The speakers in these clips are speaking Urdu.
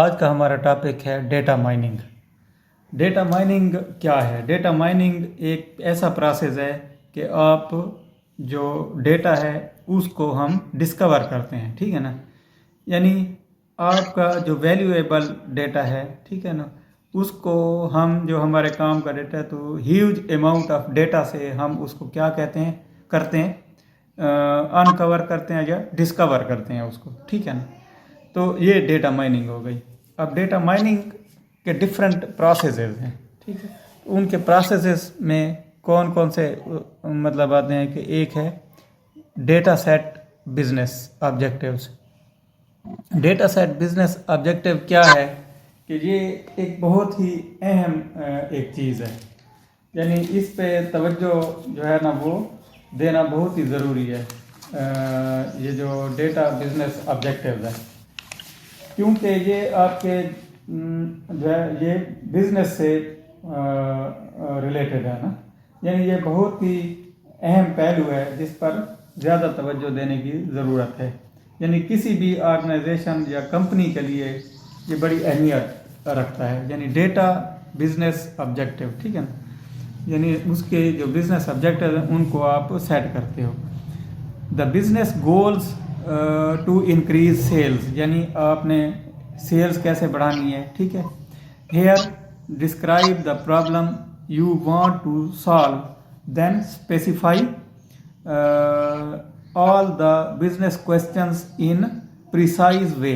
آج کا ہمارا ٹاپک ہے ڈیٹا مائننگ۔ ڈیٹا مائننگ کیا ہے؟ ڈیٹا مائننگ ایک ایسا پروسیس ہے کہ آپ جو ڈیٹا ہے اس کو ہم ڈسکور کرتے ہیں، ٹھیک ہے نا؟ یعنی آپ کا جو ویلیویبل ڈیٹا ہے، ٹھیک ہے نا، اس کو ہم جو ہمارے کام کا ڈیٹا ہے تو ہیوج اماؤنٹ آف ڈیٹا سے ہم اس کو کیا کرتے ہیں انکور کرتے ہیں یا ڈسکور کرتے ہیں اس کو، ٹھیک ہے نا؟ تو یہ ڈیٹا مائننگ ہو گئی۔ اب ڈیٹا مائننگ کے ڈفرینٹ پروسیسز ہیں، ٹھیک ہے؟ ان کے پروسیسز میں کون کون سے مطلب آتے ہیں کہ ایک ہے data set business objectives. Data set business objective کیا ہے کہ یہ ایک بہت ہی اہم ایک چیز ہے، یعنی اس پہ توجہ جو ہے نا وہ دینا بہت ہی ضروری ہے، یہ جو ڈیٹا بزنس آبجیکٹیوز ہے، کیونکہ یہ آپ کے جو ہے یہ بزنس سے ریلیٹڈ ہے نا، یعنی یہ بہت ہی اہم پہلو ہے جس پر زیادہ توجہ دینے کی ضرورت ہے۔ یعنی کسی بھی آرگنائزیشن یا کمپنی کے لیے یہ بڑی اہمیت رکھتا ہے، یعنی ڈیٹا بزنس آبجیکٹیو، ٹھیک ہے نا؟ یعنی اس کے جو بزنس آبجیکٹیو ہیں ان کو آپ سیٹ کرتے ہو۔ The business goals to increase sales, یعنی آپ نے سیلز کیسے بڑھانی ہے، ٹھیک ہے؟ Here describe the problem you want to solve, then specify all the business questions in precise way.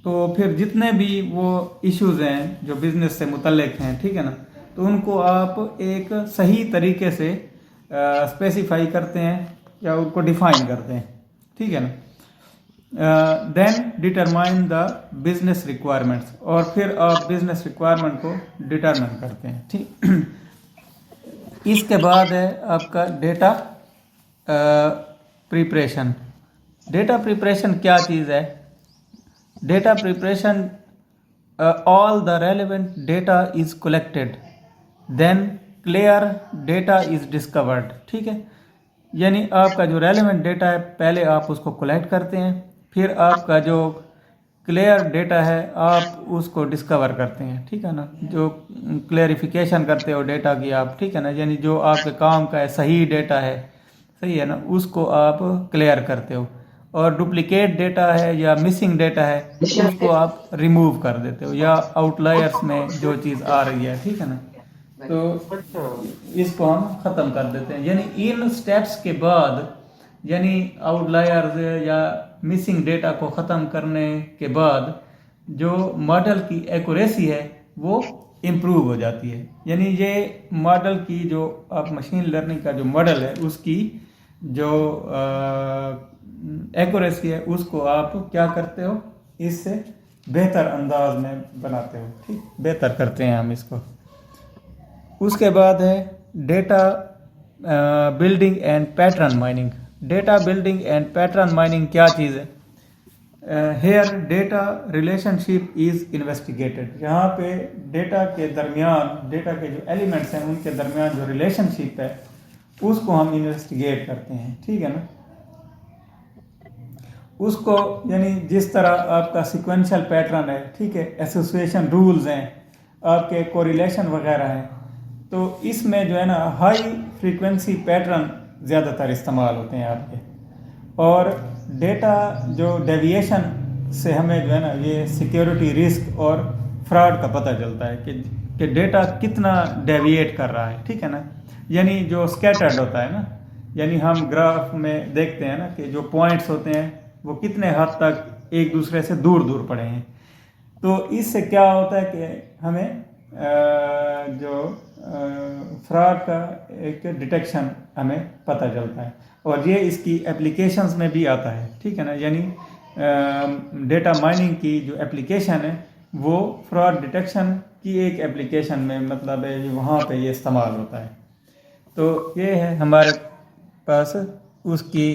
تو پھر جتنے بھی وہ ایشوز ہیں جو بزنس سے متعلق ہیں، ٹھیک ہے نا، تو ان کو آپ ایک صحیح طریقے سے اسپیسیفائی کرتے ہیں یا ان کو ڈیفائن کرتے ہیں، ٹھیک ہے نا؟ دین ڈٹرمائن دا بزنس ریکوائرمنٹس، اور پھر آپ بزنس ریکوائرمنٹ کو ڈٹرمن کرتے ہیں، ٹھیک۔ اس کے بعد ہے آپ کا ڈیٹا پریپریشن۔ ڈیٹا پریپریشن کیا چیز ہے؟ Data preparation all the relevant data is collected then clear data is discard, ٹھیک ہے؟ یعنی آپ کا جو ریلیونٹ ڈیٹا ہے پہلے آپ اس کو کلیکٹ کرتے ہیں، پھر آپ کا جو کلیئر ڈیٹا ہے آپ اس کو ڈسکور کرتے ہیں، ٹھیک ہے نا؟ جو کلیریفیکیشن کرتے ہو ڈیٹا کی آپ، ٹھیک ہے نا؟ یعنی جو آپ کے کام کا ہے صحیح ڈیٹا ہے، صحیح ہے نا، اس کو آپ کلیئر کرتے ہو، اور ڈپلیکیٹ ڈیٹا ہے یا مسنگ ڈیٹا ہے اس کو آپ ریموو کر دیتے ہو، یا آؤٹ لائرس میں جو چیز آ رہی ہے، ٹھیک ہے نا، تو اس کو ہم ختم کر دیتے ہیں۔ یعنی ان سٹیپس کے بعد، یعنی آؤٹ لائرز یا مسنگ ڈیٹا کو ختم کرنے کے بعد جو ماڈل کی ایکوریسی ہے وہ امپروو ہو جاتی ہے۔ یعنی یہ ماڈل کی جو آپ مشین لرننگ کا جو ماڈل ہے اس کی جو ایکوریسی ہے اس کو آپ کیا کرتے ہو، اس سے بہتر انداز میں بناتے ہو، ٹھیک، بہتر کرتے ہیں ہم اس کو۔ اس کے بعد ہے data building and pattern mining. Data building and pattern mining کیا چیز ہے؟ ہیئر ڈیٹا ریلیشن شپ از انویسٹیگیٹڈ۔ یہاں پہ ڈیٹا کے درمیان، ڈیٹا کے جو ایلیمنٹس ہیں ان کے درمیان جو ریلیشن شپ ہے اس کو ہم انویسٹیگیٹ کرتے ہیں، ٹھیک ہے نا؟ اس کو یعنی جس طرح آپ کا سیکوینشل پیٹرن ہے، ٹھیک ہے، ایسوسیشن رولز ہیں، آپ کے کوریلیشن وغیرہ ہیں، تو اس میں جو ہے نا ہائی فریکوینسی پیٹرن زیادہ تر استعمال ہوتے ہیں آپ کے، اور ڈیٹا جو ڈیویشن سے ہمیں جو ہے نا یہ سیکیورٹی رسک اور فراڈ کا پتہ چلتا ہے کہ ڈیٹا کتنا ڈیویٹ کر رہا ہے، ٹھیک ہے نا؟ یعنی جو اسکیٹرڈ ہوتا ہے نا، یعنی ہم گراف میں دیکھتے ہیں نا کہ جو پوائنٹس ہوتے ہیں وہ کتنے حد تک ایک دوسرے سے دور دور پڑے ہیں، تو اس سے کیا ہوتا ہے کہ ہمیں جو فراڈ کا ایک ڈیٹیکشن ہمیں پتہ چلتا ہے، اور یہ اس کی اپلیکیشنز میں بھی آتا ہے، ٹھیک ہے نا؟ یعنی ڈیٹا مائننگ کی جو اپلیکیشن ہے وہ فراڈ ڈیٹیکشن کی ایک اپلیکیشن میں مطلب ہے وہاں پہ یہ استعمال ہوتا ہے۔ تو یہ ہے ہمارے پاس اس کی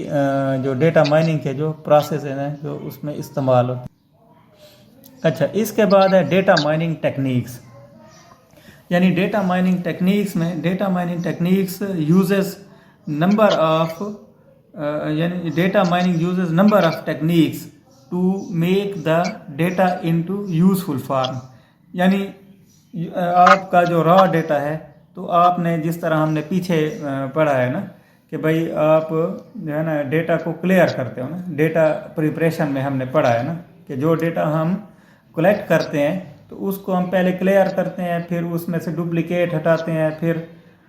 جو ڈیٹا مائننگ کے جو پروسیس ہیں جو اس میں استعمال ہوتے ہیں۔ اچھا، اس کے بعد ہے ڈیٹا مائننگ ٹیکنیکس۔ یعنی ڈیٹا مائننگ ٹیکنیکس میں data mining techniques uses number of یعنی data mining uses number of techniques to make the data into useful form. یعنی آپ کا جو را ڈیٹا ہے تو آپ نے جس طرح ہم نے پیچھے پڑھا ہے نا کہ بھائی آپ جو ہے نا ڈیٹا کو کلیئر کرتے ہو نا, ڈیٹا پریپریشن میں ہم نے پڑھا ہے نا کہ جو ڈیٹا ہم کلیکٹ کرتے ہیں تو اس کو ہم پہلے کلیئر کرتے ہیں, پھر اس میں سے ڈپلیکیٹ ہٹاتے ہیں, پھر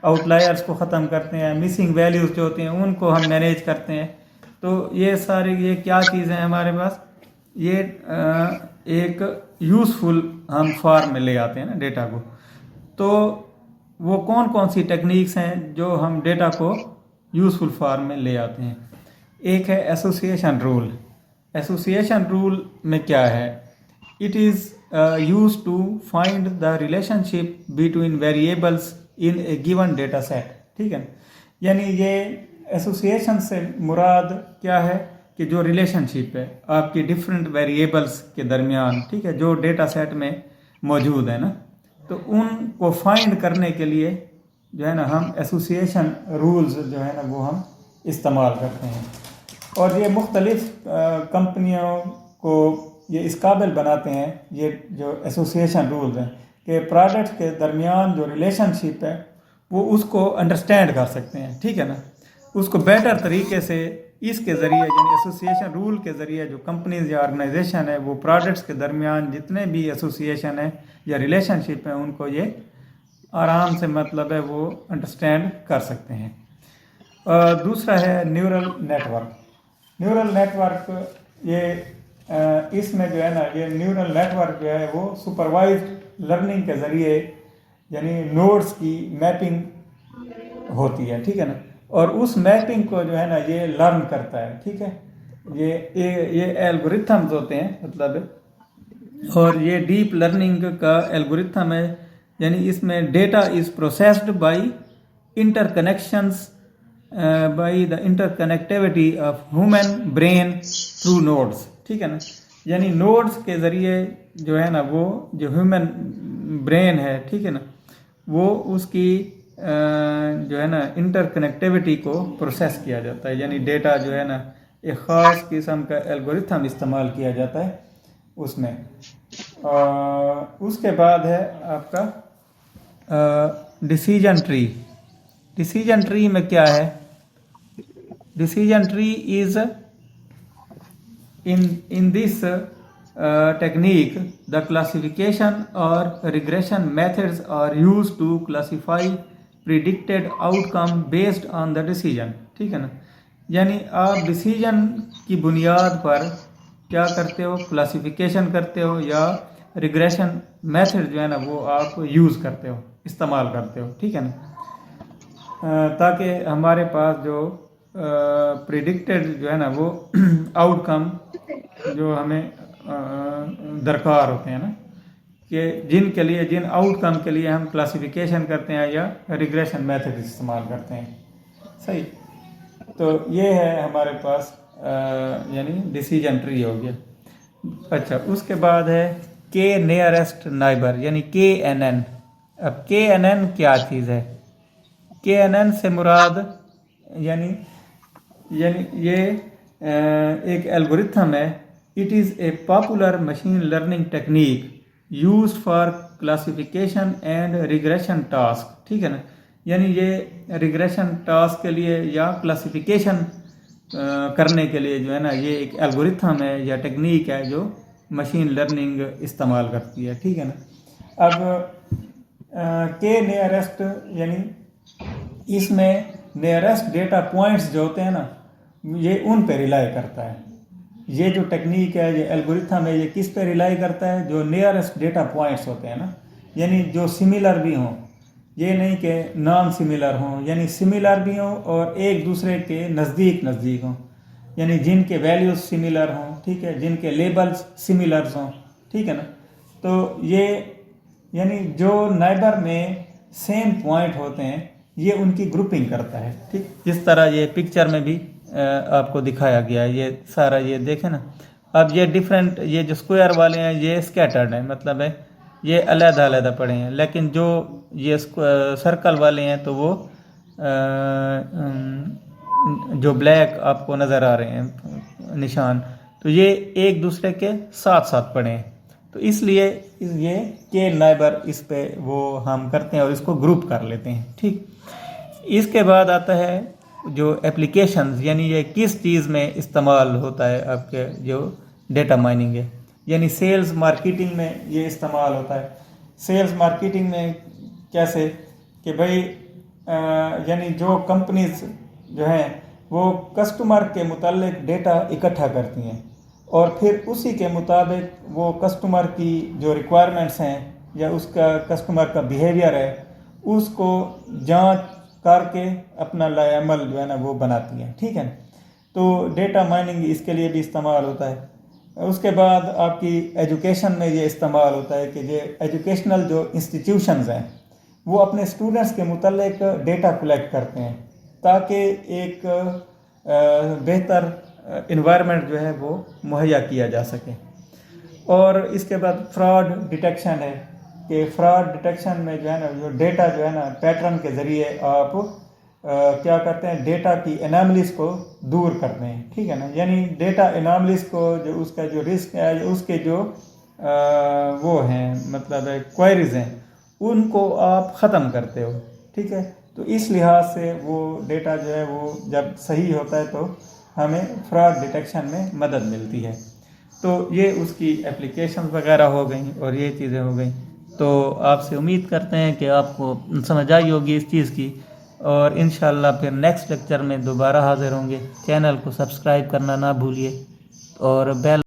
آؤٹ لائرس کو ختم کرتے ہیں, مسنگ ویلیوز جو ہوتے ہیں ان کو ہم مینیج کرتے ہیں. تو یہ ساری یہ کیا چیزیں ہیں ہمارے پاس, یہ ایک یوزفل ہم فارم میں لے آتے ہیں نا ڈیٹا کو. تو وہ کون کون سی ٹیکنیکس ہیں جو ہم ڈیٹا کو یوزفل فارم میں لے آتے ہیں. ایک ہے ایسوسیشن رول. ایسوسیشن رول میں کیا ہے, it is use to find the relationship between variables in a given data set. ٹھیک ہے نا, یعنی یہ ایسوسیشن سے مراد کیا ہے کہ جو ریلیشن شپ ہے آپ کی ڈفرینٹ ویریبلس کے درمیان, ٹھیک ہے, جو ڈیٹا سیٹ میں موجود ہے نا, تو ان کو فائنڈ کرنے کے لیے جو ہے نا ہم ایسوسیشن رولز جو ہے نا وہ ہم استعمال کرتے ہیں. اور یہ مختلف کمپنیوں کو یہ اس قابل بناتے ہیں یہ جو ایسوسیشن رولز ہیں کہ پروڈکٹ کے درمیان جو ریلیشن شپ ہے وہ اس کو انڈرسٹینڈ کر سکتے ہیں. ٹھیک ہے نا, اس کو بیٹر طریقے سے اس کے ذریعے یعنی ایسوسیشن رول کے ذریعے جو کمپنیز یا آرگنائزیشن ہے وہ پروڈکٹس کے درمیان جتنے بھی ایسوسیشن ہے یا ریلیشن شپ ہیں ان کو یہ آرام سے مطلب ہے وہ انڈرسٹینڈ کر سکتے ہیں. دوسرا ہے neural network. Neural network یہ اس میں جو ہے نا یہ نیورل نیٹ ورک جو ہے وہ سپروائزڈ لرننگ کے ذریعے یعنی نوڈس کی میپنگ ہوتی ہے. ٹھیک ہے نا, اور اس میپنگ کو جو ہے نا یہ لرن کرتا ہے. ٹھیک ہے, یہ الگوریتھمز ہوتے ہیں مطلب, اور یہ ڈیپ لرننگ کا الگوریتھم ہے. یعنی اس میں data is processed by interconnections by the interconnectivity of human brain through nodes. ٹھیک ہے نا, یعنی نوڈس کے ذریعے جو ہے نا وہ جو ہیومن برین ہے, ٹھیک ہے نا, وہ اس کی جو ہے نا انٹر کنیکٹیوٹی کو پروسیس کیا جاتا ہے. یعنی ڈیٹا جو ہے نا ایک خاص قسم کا الگوریتھم استعمال کیا جاتا ہے اس میں. اس کے بعد ہے آپ کا ڈیسیجن ٹری. ڈیسیجن ٹری میں کیا ہے, decision tree is in this technique the classification or regression methods are used to classify predicted outcome based on the decision. ٹھیک ہے نا, یعنی آپ ڈیسیجن کی بنیاد پر کیا کرتے ہو, کلاسیفیکیشن کرتے ہو یا ریگریشن میتھڈ جو ہے نا وہ آپ یوز کرتے ہو, استعمال کرتے ہو. ٹھیک ہے نا, تاکہ ہمارے پاس جو پریڈکٹڈ جو ہے نا وہ آؤٹ کم جو ہمیں درکار ہوتے ہیں نا کہ جن کے لیے جن آؤٹ کم کے لیے ہم کلاسیفیکیشن کرتے ہیں یا ریگریشن میتھڈ استعمال کرتے ہیں. صحیح, تو یہ ہے ہمارے پاس یعنی ڈیسیجن ٹری ہو گیا. اچھا, اس کے بعد ہے کے نیئرسٹ نائبر یعنی کے این این. اب کے این این کیا چیز ہے, کے این این سے مراد یعنی یہ ایک الگوریتھم ہے. It is a popular machine learning technique used for classification and regression task. ٹھیک ہے نا, یعنی یہ ریگریشن ٹاسک کے لیے یا کلاسیفیکیشن کرنے کے لیے جو ہے نا یہ ایک الگوریتھم ہے یا ٹیکنیک ہے جو مشین لرننگ استعمال کرتی ہے. ٹھیک ہے نا. اب کے نیئرسٹ یعنی اس میں نیئرسٹ ڈیٹا پوائنٹس جو ہوتے ہیں نا یہ ان پہ ریلائی کرتا ہے. یہ جو ٹیکنیک ہے یہ الگوریتھم ہے یہ کس پہ ریلائی کرتا ہے, جو نیئرسٹ ڈیٹا پوائنٹس ہوتے ہیں نا, یعنی جو سملر بھی ہوں, یہ نہیں کہ نان سملر ہوں, یعنی سملر بھی ہوں اور ایک دوسرے کے نزدیک ہوں, یعنی جن کے ویلیوز سملر ہوں. ٹھیک ہے, جن کے لیبلز سملرز ہوں. ٹھیک ہے نا, تو یہ یعنی جو نائبر میں سیم پوائنٹ ہوتے ہیں یہ ان کی گروپنگ کرتا ہے. ٹھیک, جس طرح یہ پکچر میں بھی آپ کو دکھایا گیا ہے, یہ سارا یہ دیکھیں نا. اب یہ ڈیفرنٹ یہ جو اسکوائر والے ہیں یہ اسکیٹرڈ ہیں, مطلب ہے یہ علیحدہ پڑے ہیں, لیکن جو یہ سرکل والے ہیں تو وہ جو بلیک آپ کو نظر آ رہے ہیں نشان تو یہ ایک دوسرے کے ساتھ ساتھ پڑھیں، تو اس لیے یہ کے نائبر اس پہ وہ ہم کرتے ہیں اور اس کو گروپ کر لیتے ہیں، ٹھیک۔ اس کے بعد آتا ہے جو اپلیکیشنز، یعنی یہ کس چیز میں استعمال ہوتا ہے آپ کے جو ڈیٹا مائننگ ہے، یعنی سیلز مارکیٹنگ میں یہ استعمال ہوتا ہے۔ سیلز مارکیٹنگ میں کیسے کہ بھائی یعنی جو کمپنیز جو ہیں وہ کسٹمر کے متعلق ڈیٹا اکٹھا کرتی ہیں اور پھر اسی کے مطابق وہ کسٹمر کی جو ریکوائرمنٹس ہیں یا اس کا کسٹمر کا بیہیویئر ہے اس کو جانچ کر کے اپنا لائحہ عمل جو ہے نا وہ بناتی ہیں، ٹھیک ہے۔ تو ڈیٹا مائننگ اس کے لیے بھی استعمال ہوتا ہے۔ اس کے بعد آپ کی ایجوکیشن میں یہ استعمال ہوتا ہے کہ یہ ایجوکیشنل جو انسٹیٹیوشنز ہیں وہ اپنے اسٹوڈنٹس کے متعلق ڈیٹا کلیکٹ کرتے ہیں تاکہ ایک بہتر انوائرمنٹ جو ہے وہ مہیا کیا جا سکے۔ اور اس کے بعد فراڈ ڈیٹیکشن ہے کہ فراڈ ڈیٹیکشن میں جو ہے نا جو ڈیٹا جو ہے نا پیٹرن کے ذریعے آپ کیا کرتے ہیں، ڈیٹا کی اناملیز کو دور کرتے ہیں، ٹھیک ہے نا۔ یعنی ڈیٹا اناملیز کو جو اس کا جو رسک ہے اس کے جو وہ ہیں مطلب کوائریز ہیں ان کو آپ ختم کرتے ہو، ٹھیک ہے۔ تو اس لحاظ سے وہ ڈیٹا جو ہے وہ جب صحیح ہوتا ہے تو ہمیں فراڈ ڈیٹیکشن میں مدد ملتی ہے۔ تو یہ اس کی اپلیکیشنز وغیرہ ہو گئیں اور یہ چیزیں ہو گئیں۔ تو آپ سے امید کرتے ہیں کہ آپ کو سمجھ آئی ہوگی اس چیز کی، اور انشاءاللہ پھر نیکسٹ لیکچر میں دوبارہ حاضر ہوں گے۔ چینل کو سبسکرائب کرنا نہ بھولیے اور بیل